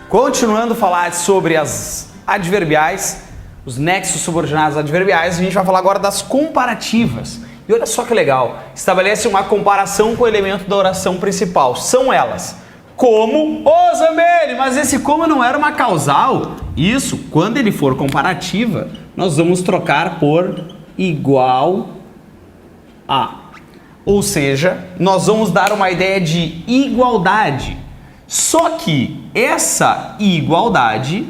Continuando a falar sobre as adverbiais, os nexos subordinados adverbiais, a gente vai falar agora das comparativas. E olha só que legal, estabelece uma comparação com o elemento da oração principal. São elas: como, ô Zambelli, mas esse como não era uma causal? Isso, quando ele for comparativa, nós vamos trocar por igual a. Ou seja, nós vamos dar uma ideia de igualdade. Só que essa igualdade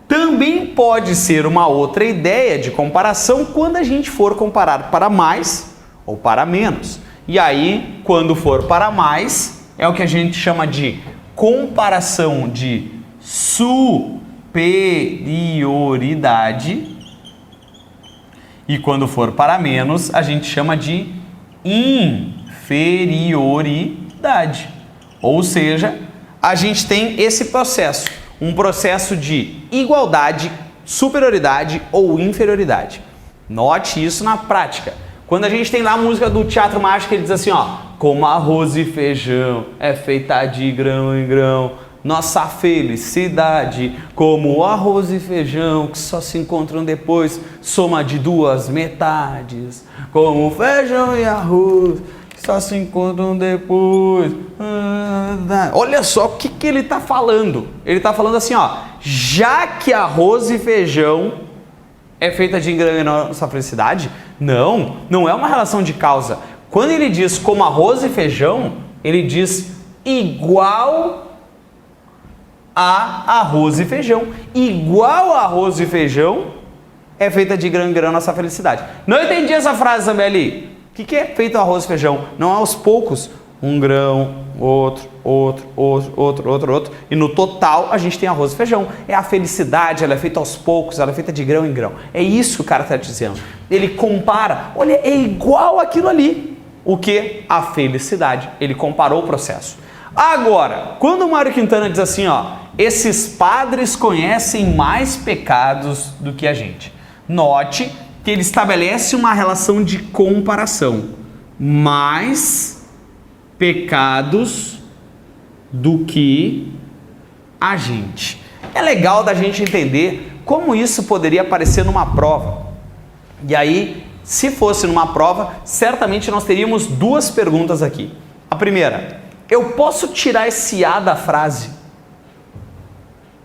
também pode ser uma outra ideia de comparação quando a gente for comparar para mais ou para menos. E aí, quando for para mais, é o que a gente chama de comparação de superioridade. E quando for para menos, a gente chama de inferioridade. Ou seja, a gente tem esse processo, um processo de igualdade, superioridade ou inferioridade. Note isso na prática. Quando a gente tem lá a música do Teatro Mágico, ele diz assim, ó: como arroz e feijão é feita de grão em grão, nossa felicidade, como arroz e feijão que só se encontram depois, soma de duas metades, como feijão e arroz que só se encontram depois. Olha só o que ele está falando. Ele está falando assim, ó: já que arroz e feijão é feita de grão em grão, nossa felicidade, não é uma relação de causa. Quando ele diz como arroz e feijão, ele diz igual a arroz e feijão. Igual a arroz e feijão é feita de grão em grão nossa felicidade. Não entendi essa frase, Zambelli. O que é feito arroz e feijão? Não é aos poucos, um grão, outro, e no total a gente tem arroz e feijão. É a felicidade, ela é feita aos poucos, ela é feita de grão em grão. É isso que o cara está dizendo. Ele compara, olha, é igual aquilo ali. O que? A felicidade. Ele comparou o processo. Agora, quando o Mário Quintana diz assim, ó: esses padres conhecem mais pecados do que a gente. Note que ele estabelece uma relação de comparação. Mais pecados do que a gente. É legal da gente entender como isso poderia aparecer numa prova. E aí, se fosse numa prova, certamente nós teríamos duas perguntas aqui. A primeira: eu posso tirar esse A da frase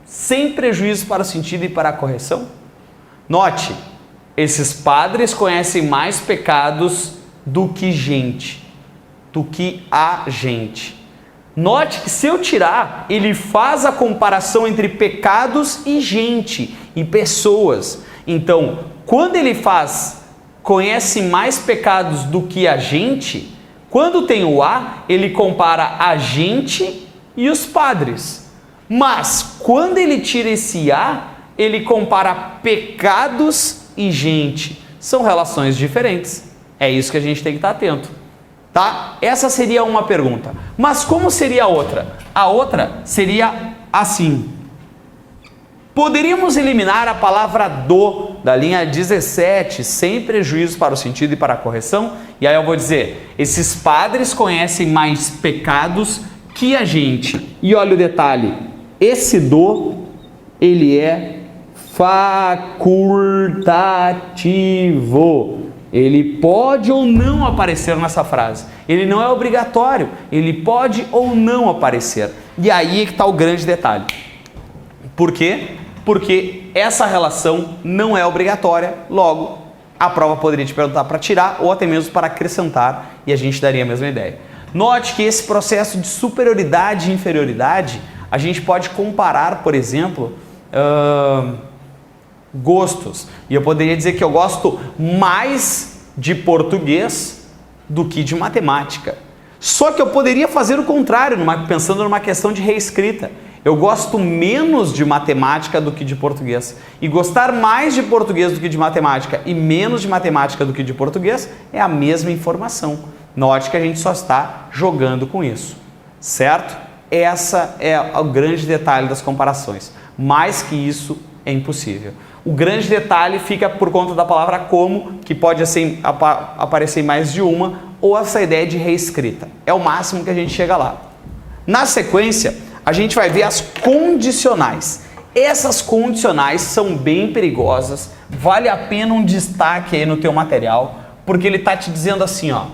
sem prejuízo para o sentido e para a correção? Note, esses padres conhecem mais pecados do que gente, do que a gente. Note que se eu tirar, ele faz a comparação entre pecados e gente, e pessoas. Então, quando ele faz conhece mais pecados do que a gente, quando tem o A, ele compara a gente e os padres. Mas quando ele tira esse A, ele compara pecados e gente. São relações diferentes. É isso que a gente tem que estar atento. Tá? Essa seria uma pergunta. Mas como seria a outra? A outra seria assim: poderíamos eliminar a palavra do da linha 17 sem prejuízo para o sentido e para a correção? E aí eu vou dizer: esses padres conhecem mais pecados que a gente. E olha o detalhe: esse do, ele é facultativo. Ele pode ou não aparecer nessa frase. Ele não é obrigatório. Ele pode ou não aparecer. E aí é que está o grande detalhe. Por quê? Porque essa relação não é obrigatória. Logo, a prova poderia te perguntar para tirar ou até mesmo para acrescentar e a gente daria a mesma ideia. Note que esse processo de superioridade e inferioridade, a gente pode comparar, por exemplo, gostos. E eu poderia dizer que eu gosto mais de português do que de matemática. Só que eu poderia fazer o contrário, pensando numa questão de reescrita. Eu gosto menos de matemática do que de português. E gostar mais de português do que de matemática e menos de matemática do que de português é a mesma informação. Note que a gente só está jogando com isso, certo? Essa é o grande detalhe das comparações. Mais que isso, é impossível. O grande detalhe fica por conta da palavra como, que pode aparecer em mais de uma, ou essa ideia de reescrita. É o máximo que a gente chega lá. Na sequência, a gente vai ver as condicionais. Essas condicionais são bem perigosas, vale a pena um destaque aí no teu material, porque ele está te dizendo assim, ó,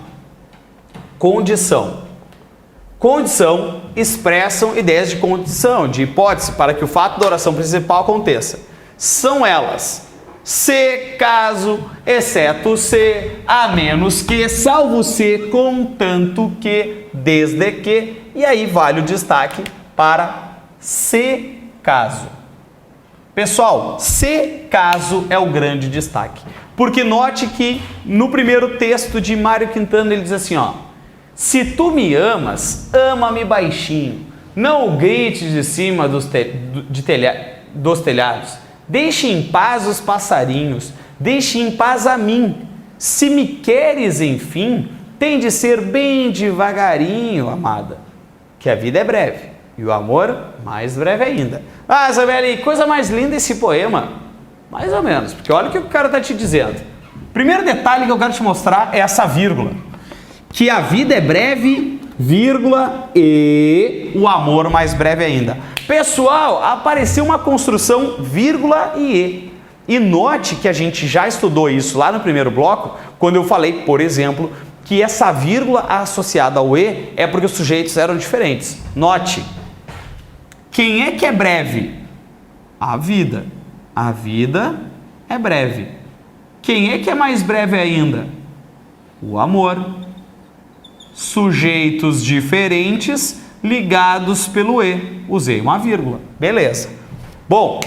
condição. Condição expressam ideias de condição, de hipótese, para que o fato da oração principal aconteça. São elas: se, caso, exceto se, a menos que, salvo se, contanto que, desde que, e aí vale o destaque para se, caso. Pessoal, se, caso é o grande destaque, porque note que no primeiro texto de Mário Quintana ele diz assim, ó: se tu me amas, ama-me baixinho, não o grites de cima dos telhados. Deixe em paz os passarinhos, deixe em paz a mim. Se me queres, enfim, tem de ser bem devagarinho, amada, que a vida é breve e o amor mais breve ainda. Ah, Isabelle, coisa mais linda esse poema. Mais ou menos, porque olha o que o cara está te dizendo. Primeiro detalhe que eu quero te mostrar é essa vírgula. Que a vida é breve, vírgula, e o amor mais breve ainda. Pessoal, apareceu uma construção vírgula e e. E note que a gente já estudou isso lá no primeiro bloco, quando eu falei, por exemplo, que essa vírgula associada ao e é porque os sujeitos eram diferentes. Note, quem é que é breve? A vida. A vida é breve. Quem é que é mais breve ainda? O amor. Sujeitos diferentes ligados pelo e. Usei uma vírgula. Beleza. Bom,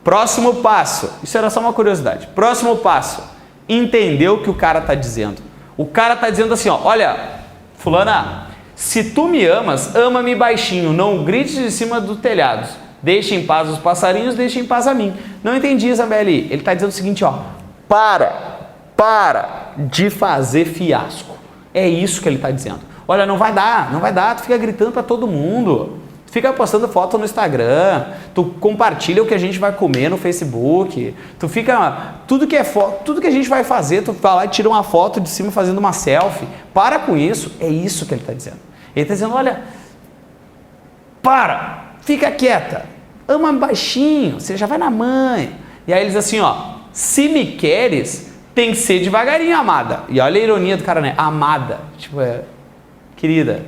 próximo passo. Isso era só uma curiosidade. Próximo passo. Entendeu o que o cara está dizendo. O cara está dizendo assim, ó, olha, fulana, se tu me amas, ama-me baixinho, não grites de cima dos telhados. Deixe em paz os passarinhos, deixe em paz a mim. Não entendi, Isabelle. Ele está dizendo o seguinte, ó, para de fazer fiasco. É isso que ele está dizendo. Olha, não vai dar, tu fica gritando para todo mundo, tu fica postando foto no Instagram, tu compartilha o que a gente vai comer no Facebook, tu fica, tudo que a gente vai fazer, tu vai lá e tira uma foto de cima fazendo uma selfie. Para com isso, é isso que ele está dizendo. Ele está dizendo, olha, fica quieta, ama baixinho, você já vai na mãe. E aí ele diz assim, ó, se me queres, tem que ser devagarinho, amada. E olha a ironia do cara, né? Amada. Tipo, querida.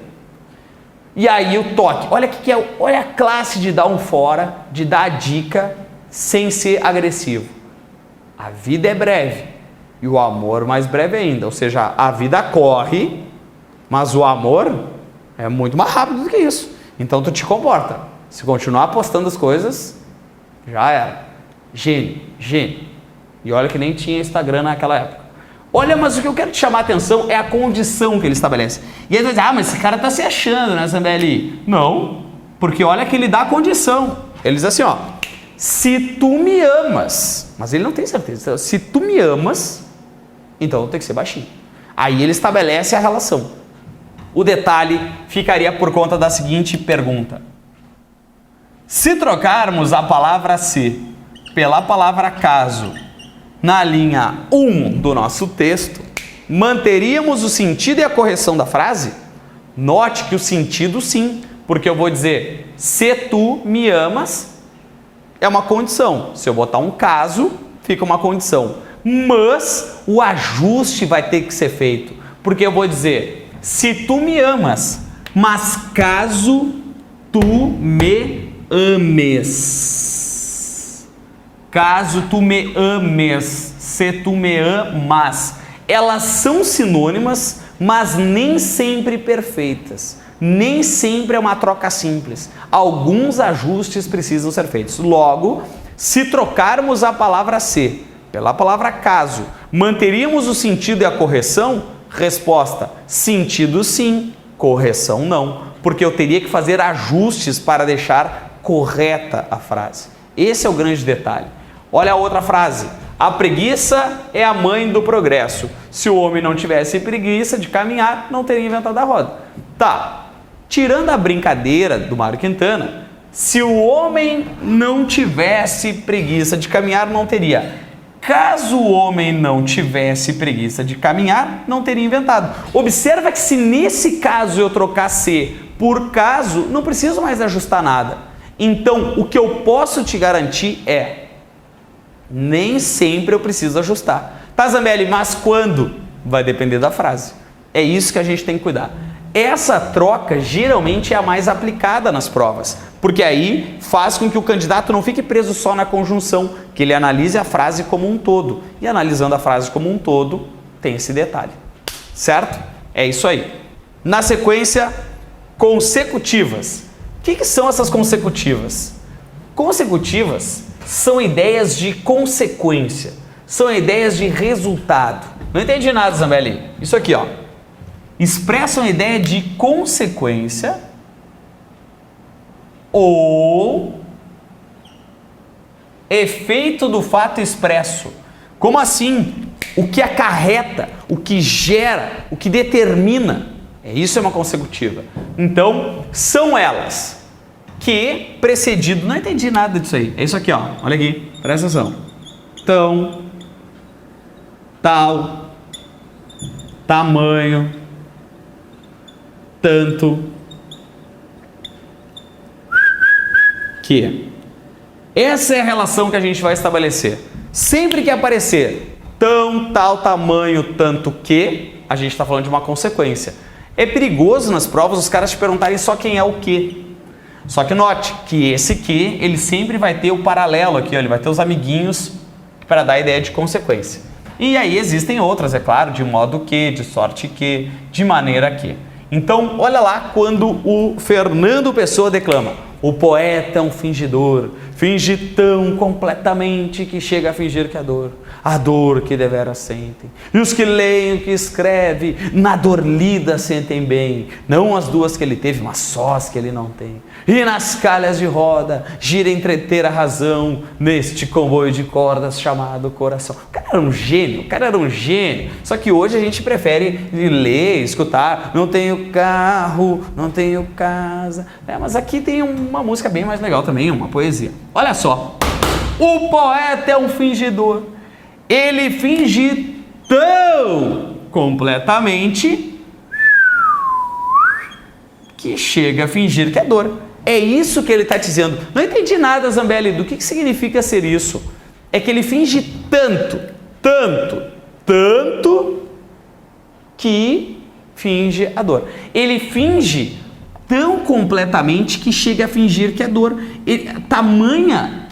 E aí o toque. Olha que é, olha a classe de dar um fora, de dar a dica sem ser agressivo. A vida é breve e o amor mais breve ainda. Ou seja, a vida corre, mas o amor é muito mais rápido do que isso. Então tu te comporta. Se continuar postando as coisas, já era. Gênio. E olha que nem tinha Instagram naquela época. Olha, mas o que eu quero te chamar a atenção é a condição que ele estabelece. E aí você diz, mas esse cara tá se achando, né, Isabelle? Não, porque olha que ele dá a condição. Ele diz assim, ó, se tu me amas, mas ele não tem certeza, se tu me amas, então tem que ser baixinho. Aí ele estabelece a relação. O detalhe ficaria por conta da seguinte pergunta. Se trocarmos a palavra se pela palavra caso, na linha 1 do nosso texto, manteríamos o sentido e a correção da frase? Note que o sentido sim, porque eu vou dizer, se tu me amas, é uma condição. Se eu botar um caso, fica uma condição. Mas o ajuste vai ter que ser feito, porque eu vou dizer, se tu me amas, mas caso tu me ames. Caso tu me ames, se tu me amas. Elas são sinônimas, mas nem sempre perfeitas. Nem sempre é uma troca simples. Alguns ajustes precisam ser feitos. Logo, se trocarmos a palavra se pela palavra caso, manteríamos o sentido e a correção? Resposta, sentido sim, correção não. Porque eu teria que fazer ajustes para deixar correta a frase. Esse é o grande detalhe. Olha a outra frase. A preguiça é a mãe do progresso. Se o homem não tivesse preguiça de caminhar, não teria inventado a roda. Tá. Tirando a brincadeira do Mário Quintana, Se o homem não tivesse preguiça de caminhar, não teria. Caso o homem não tivesse preguiça de caminhar, não teria inventado. Observa que se nesse caso eu trocar se por caso, não preciso mais ajustar nada. Então, o que eu posso te garantir é, nem sempre eu preciso ajustar. Tá, Zambelli, mas quando? Vai depender da frase. É isso que a gente tem que cuidar. Essa troca geralmente é a mais aplicada nas provas, porque aí faz com que o candidato não fique preso só na conjunção, que ele analise a frase como um todo. E analisando a frase como um todo, tem esse detalhe. Certo? É isso aí. Na sequência, consecutivas. O que são essas consecutivas? Consecutivas são ideias de consequência, são ideias de resultado. Não entendi nada, Zambelli. Isso aqui, ó. Expressam a ideia de consequência ou efeito do fato expresso. Como assim? O que acarreta, o que gera, o que determina. Isso é uma consecutiva. Então, são elas que precedido... Não entendi nada disso aí. É isso aqui, ó. Olha aqui. Presta atenção. Tão, tal, tamanho, tanto, que. Essa é a relação que a gente vai estabelecer. Sempre que aparecer tão, tal, tamanho, tanto que, a gente está falando de uma consequência. É perigoso nas provas os caras te perguntarem só quem é o que. Só que note que esse que, ele sempre vai ter o paralelo aqui, ó, ele vai ter os amiguinhos para dar a ideia de consequência. E aí existem outras, é claro, de modo que, de sorte que, de maneira que. Então, olha lá quando o Fernando Pessoa declama: o poeta é um fingidor, finge tão completamente que chega a fingir que a dor que deveras sentem. E os que leem o que escreve, na dor lida sentem bem, não as duas que ele teve, mas só as que ele não tem. E nas calhas de roda, gira entreter a razão, neste comboio de cordas chamado coração. O cara era um gênio, Só que hoje a gente prefere ler, escutar, não tenho carro, não tenho casa. Mas aqui tem uma música bem mais legal também, uma poesia. Olha só, o poeta é um fingidor, ele finge tão completamente que chega a fingir que é dor. É isso que ele está dizendo. Não entendi nada, Zambelli, do que significa ser isso. É que ele finge tanto que finge a dor. Ele finge tão completamente que chega a fingir que é dor. Tamanha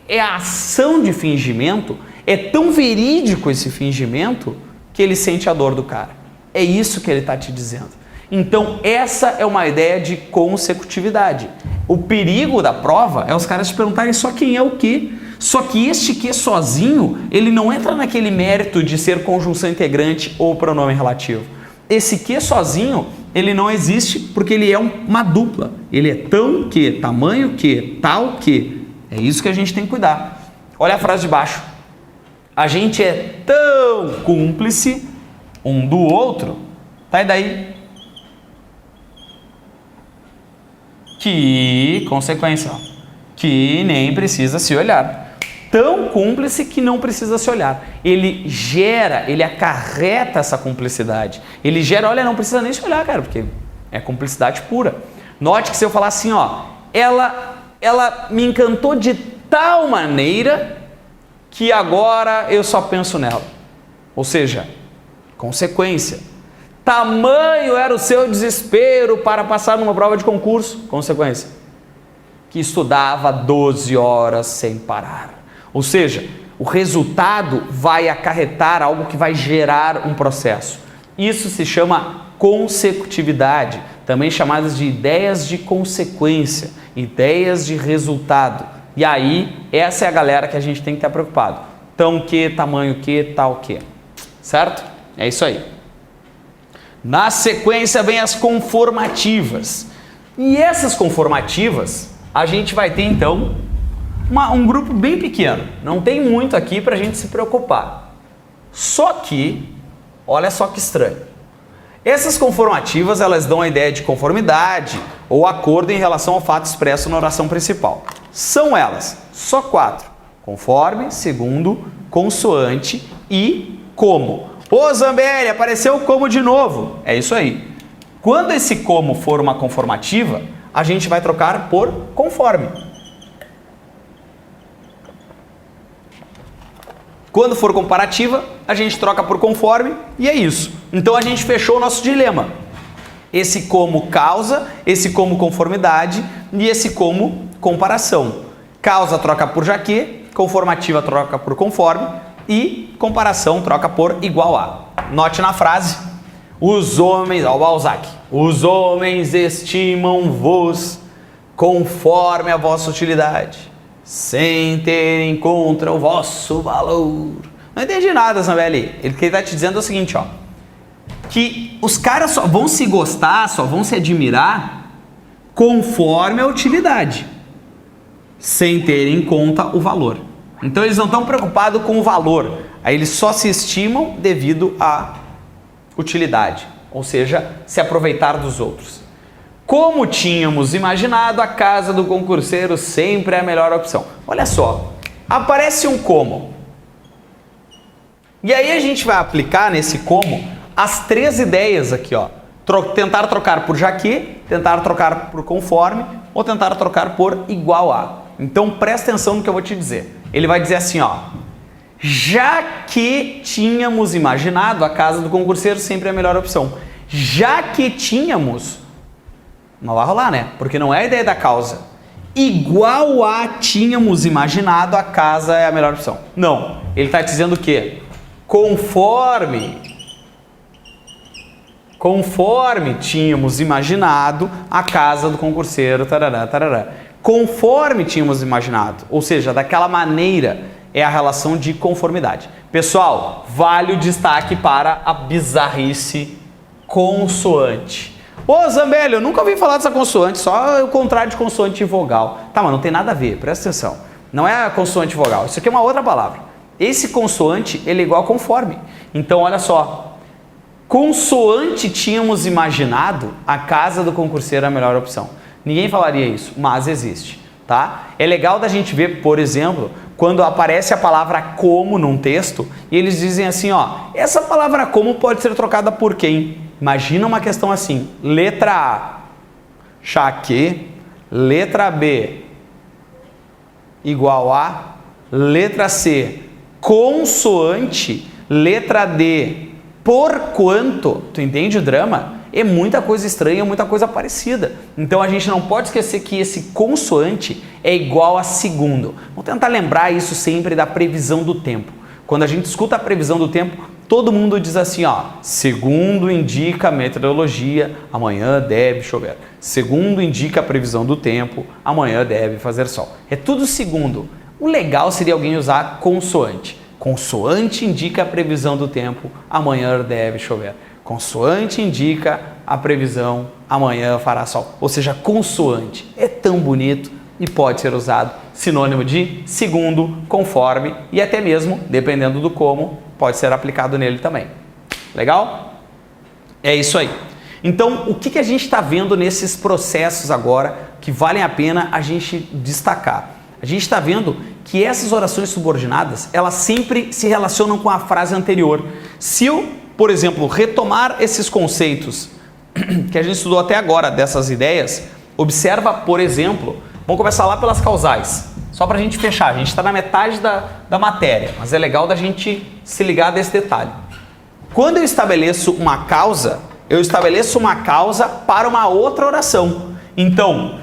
é a ação de fingimento, é tão verídico esse fingimento que ele sente a dor do cara. É isso que ele está te dizendo. Então, essa é uma ideia de consecutividade. O perigo da prova é os caras te perguntarem só quem é o que. Só que este que sozinho, ele não entra naquele mérito de ser conjunção integrante ou pronome relativo. Esse que sozinho, ele não existe porque ele é uma dupla. Ele é tão que, tamanho que, tal que. É isso que a gente tem que cuidar. Olha a frase de baixo. A gente é tão cúmplice um do outro. Tá, e daí? Que, consequência, que nem precisa se olhar. Tão cúmplice que não precisa se olhar. Ele gera, ele acarreta essa cumplicidade. Ele gera, olha, não precisa nem se olhar, cara, porque é cumplicidade pura. Note que se eu falar assim, ó, ela me encantou de tal maneira que agora eu só penso nela. Ou seja, consequência. Tamanho era o seu desespero para passar numa prova de concurso. Consequência. Que estudava 12 horas sem parar. Ou seja, o resultado vai acarretar algo que vai gerar um processo. Isso se chama consecutividade, também chamadas de ideias de consequência, ideias de resultado. E aí, essa é a galera que a gente tem que estar preocupado. Então, que, tamanho que, tal que. Certo? É isso aí. Na sequência vem as conformativas. E essas conformativas, a gente vai ter então um grupo bem pequeno. Não tem muito aqui para a gente se preocupar. Só que, olha só que estranho. Essas conformativas, elas dão a ideia de conformidade ou acordo em relação ao fato expresso na oração principal. São elas, só 4. Conforme, segundo, consoante e como. Ô Zambelli, apareceu o como de novo. É isso aí. Quando esse como for uma conformativa, a gente vai trocar por conforme. Quando for comparativa, a gente troca por conforme e é isso. Então a gente fechou o nosso dilema. Esse como causa, esse como conformidade e esse como comparação. Causa troca por já que, conformativa troca por conforme e comparação troca por igual a. Note na frase, os homens, ó, o Balzac, os homens estimam-vos conforme a vossa utilidade, sem ter em conta o vosso valor. Não entendi nada, Zambelli. Ele que está te dizendo é o seguinte, ó, que os caras só vão se gostar, só vão se admirar conforme a utilidade, sem ter em conta o valor. Então eles não estão preocupados com o valor, aí eles só se estimam devido à utilidade, ou seja, se aproveitar dos outros. Como tínhamos imaginado, a casa do concurseiro sempre é a melhor opção. Olha só, aparece um como. E aí a gente vai aplicar nesse como as 3 ideias aqui, ó. Tentar trocar por já que, tentar trocar por conforme ou tentar trocar por igual a. Então presta atenção no que eu vou te dizer. Ele vai dizer assim, ó. Já que tínhamos imaginado, a casa do concurseiro sempre é a melhor opção. Já que tínhamos, não vai rolar, né? Porque não é a ideia da causa. Igual a tínhamos imaginado, a casa é a melhor opção. Não. Ele está dizendo o quê? Conforme tínhamos imaginado, a casa do concurseiro, tarará, tarará. Conforme tínhamos imaginado, ou seja, daquela maneira, é a relação de conformidade. Pessoal, vale o destaque para a bizarrice consoante. Ô Zambelli, eu nunca ouvi falar dessa consoante, só o contrário de consoante e vogal. Tá, mas não tem nada a ver, presta atenção. Não é consoante e vogal, isso aqui é uma outra palavra. Esse consoante, ele é igual a conforme. Então, olha só. Consoante tínhamos imaginado, a casa do concurseiro é a melhor opção. Ninguém falaria isso, mas existe, tá? É legal da gente ver, por exemplo, quando aparece a palavra como num texto e eles dizem assim, ó, essa palavra como pode ser trocada por quem? Imagina uma questão assim, letra A, já que, letra B, igual a, letra C, consoante, letra D, porquanto, tu entende o drama? É muita coisa estranha, muita coisa parecida. Então a gente não pode esquecer que esse consoante é igual a segundo. Vamos tentar lembrar isso sempre da previsão do tempo. Quando a gente escuta a previsão do tempo, todo mundo diz assim, ó, segundo indica a meteorologia, amanhã deve chover. Segundo indica a previsão do tempo, amanhã deve fazer sol. É tudo segundo. O legal seria alguém usar consoante. Consoante indica a previsão do tempo, amanhã deve chover. Consoante indica a previsão, amanhã fará sol. Ou seja, consoante é tão bonito e pode ser usado sinônimo de segundo, conforme e até mesmo, dependendo do como, pode ser aplicado nele também. Legal? É isso aí. Então, o que a gente está vendo nesses processos agora que valem a pena a gente destacar? A gente está vendo que essas orações subordinadas, elas sempre se relacionam com a frase anterior. Se eu, por exemplo, retomar esses conceitos que a gente estudou até agora, dessas ideias, observa, por exemplo, vamos começar lá pelas causais, só para a gente fechar, a gente está na metade da matéria, mas é legal da gente se ligar desse detalhe. Quando eu estabeleço uma causa, eu estabeleço uma causa para uma outra oração. Então,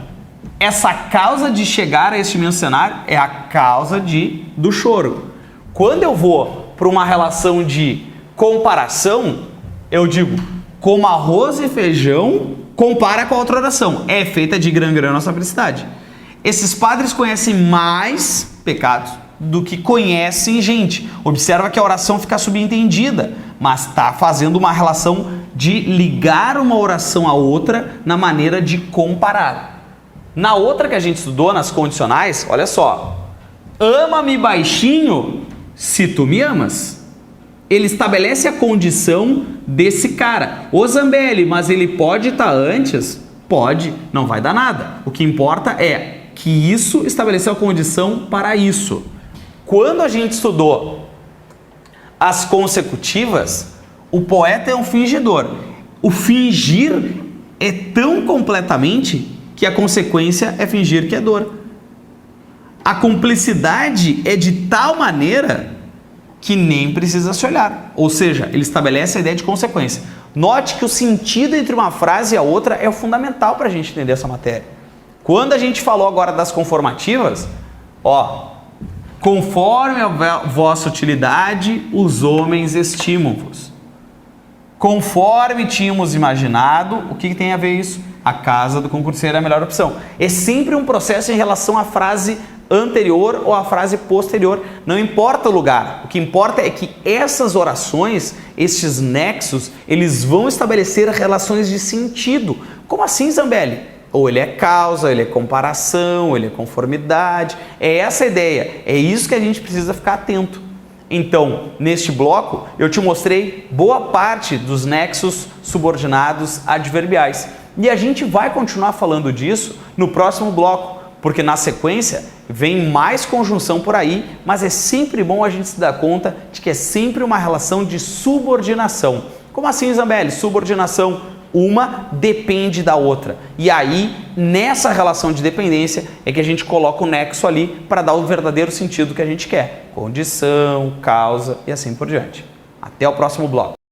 essa causa de chegar a este mesmo cenário é a causa do choro. Quando eu vou para uma relação de comparação, eu digo, como arroz e feijão, compara com a outra oração. É feita de grã-grã nossa felicidade. Esses padres conhecem mais pecados do que conhecem gente. Observa que a oração fica subentendida, mas está fazendo uma relação de ligar uma oração a outra na maneira de comparar. Na outra que a gente estudou, nas condicionais, olha só. Ama-me baixinho se tu me amas. Ele estabelece a condição desse cara. Ô Zambelli, mas ele pode estar antes? Pode, não vai dar nada. O que importa é que isso estabeleceu a condição para isso. Quando a gente estudou as consecutivas, o poeta é um fingidor. O fingir é tão completamente que a consequência é fingir que é dor. A cumplicidade é de tal maneira que nem precisa se olhar. Ou seja, ele estabelece a ideia de consequência. Note que o sentido entre uma frase e a outra é o fundamental para a gente entender essa matéria. Quando a gente falou agora das conformativas, ó, conforme a vossa utilidade, os homens estimam-vos. Conforme tínhamos imaginado, o que tem a ver isso? A casa do concurseiro é a melhor opção. É sempre um processo em relação à frase anterior ou à frase posterior. Não importa o lugar. O que importa é que essas orações, estes nexos, eles vão estabelecer relações de sentido. Como assim, Zambelli? Ou ele é causa, ele é comparação, ele é conformidade. É essa a ideia. É isso que a gente precisa ficar atento. Então, neste bloco, eu te mostrei boa parte dos nexos subordinados adverbiais. E a gente vai continuar falando disso no próximo bloco, porque na sequência vem mais conjunção por aí, mas é sempre bom a gente se dar conta de que é sempre uma relação de subordinação. Como assim, Zambelli? Subordinação, uma depende da outra. E aí, nessa relação de dependência, é que a gente coloca o nexo ali para dar o verdadeiro sentido que a gente quer. Condição, causa e assim por diante. Até o próximo bloco.